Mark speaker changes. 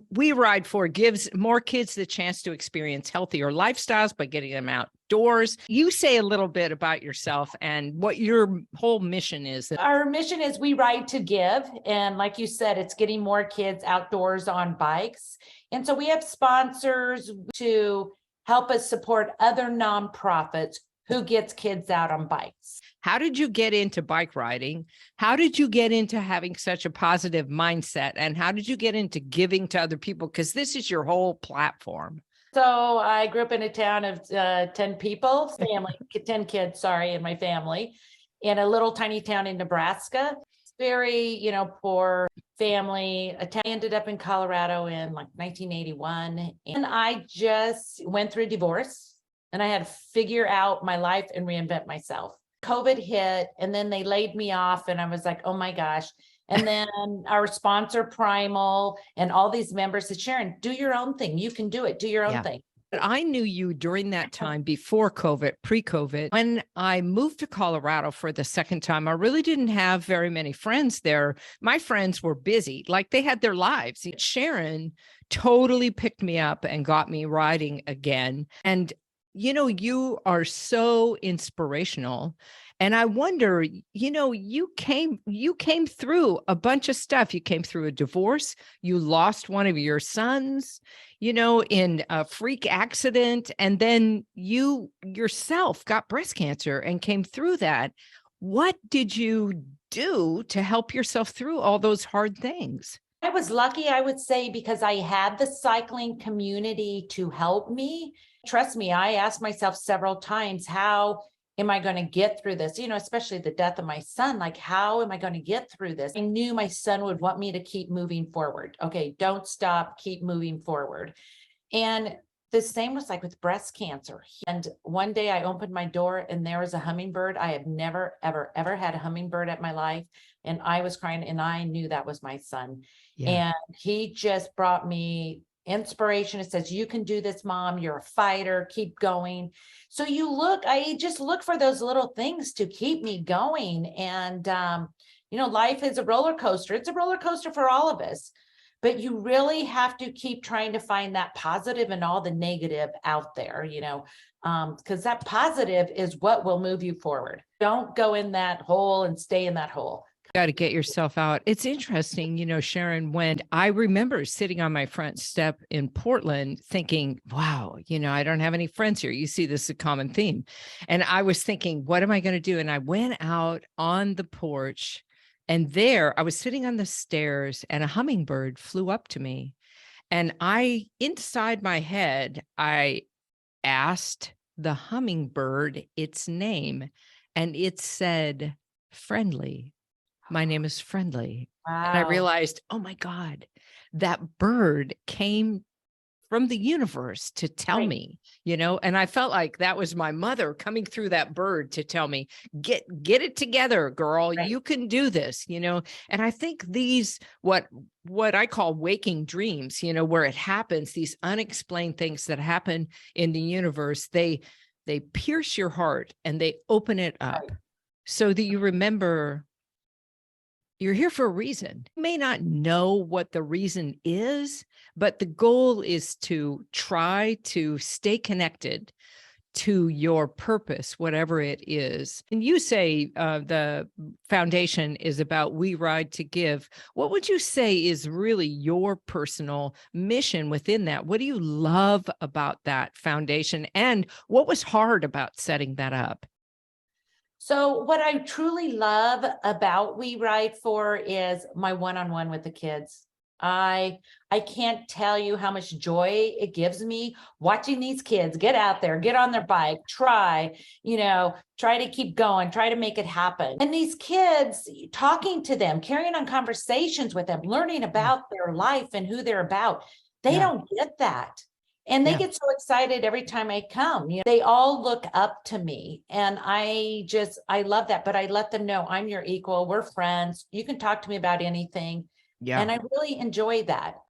Speaker 1: We Ride For gives more kids the chance to experience healthier lifestyles by getting them outdoors. You say a little bit about yourself and what your whole mission is.
Speaker 2: Our mission is We Ride to Give. And like you said, it's getting more kids outdoors on bikes. And so we have sponsors to help us support other nonprofits who gets kids out on bikes.
Speaker 1: How did you get into bike riding? How did you get into having such a positive mindset? And how did you get into giving to other people? Because this is your whole platform.
Speaker 2: So I grew up in a town of 10 people, 10 kids, in my family, in a little tiny town in Nebraska. Very, poor family. I ended up in Colorado in like 1981. And I just went through a divorce and I had to figure out my life and reinvent myself. COVID hit and then they laid me off and I was like, oh my gosh. And then our sponsor Primal and all these members said, Sharon, do your own thing. You can do it. Do your own thing.
Speaker 1: But I knew you during that time before COVID, pre-COVID. When I moved to Colorado for the second time, I really didn't have very many friends there. My friends were busy, like they had their lives. Sharon totally picked me up and got me riding again. And you are so inspirational. And I wonder, you came through a bunch of stuff. You came through a divorce. You lost one of your sons, in a freak accident. And then you yourself got breast cancer and came through that. What did you do to help yourself through all those hard things?
Speaker 2: I was lucky, I would say, because I had the cycling community to help me. Trust me, I asked myself several times, how am I going to get through this? Especially the death of my son, like, how am I going to get through this? I knew my son would want me to keep moving forward. Okay, don't stop, keep moving forward. And the same was like with breast cancer. And one day I opened my door and there was a hummingbird. I have never, ever, ever had a hummingbird at my life. And I was crying and I knew that was my son. Yeah. And he just brought me inspiration. It says, you can do this, Mom. You're a fighter. Keep going. So I just look for those little things to keep me going. And, life is a roller coaster. It's a roller coaster for all of us. But you really have to keep trying to find that positive and all the negative out there, because that positive is what will move you forward. Don't go in that hole and stay in that hole.
Speaker 1: Got to get yourself out. It's interesting, Sharon, when I remember sitting on my front step in Portland thinking, wow, I don't have any friends here. You see, this is a common theme. And I was thinking, what am I going to do? And I went out on the porch. And there I was sitting on the stairs and a hummingbird flew up to me. And inside my head, I asked the hummingbird its name and it said, Friendly. My name is Friendly. Wow. And I realized, oh my God, that bird came from the universe to tell me, and I felt like that was my mother coming through that bird to tell me, get it together, girl. Right. You can do this, and I think these, what I call waking dreams, where it happens, these unexplained things that happen in the universe, they pierce your heart and they open it up so that you remember you're here for a reason. You may not know what the reason is, but the goal is to try to stay connected to your purpose, whatever it is. And you say the foundation is about We Ride to Give. What would you say is really your personal mission within that? What do you love about that foundation? And what was hard about setting that up?
Speaker 2: So what I truly love about We Ride For is my one-on-one with the kids. I can't tell you how much joy it gives me watching these kids get out there, get on their bike, try to keep going, try to make it happen. And these kids, talking to them, carrying on conversations with them, learning about their life and who they're about. They don't get that. And they get so excited every time I come. They all look up to me. And I love that. But I let them know I'm your equal. We're friends. You can talk to me about anything. Yeah. And I really enjoy that.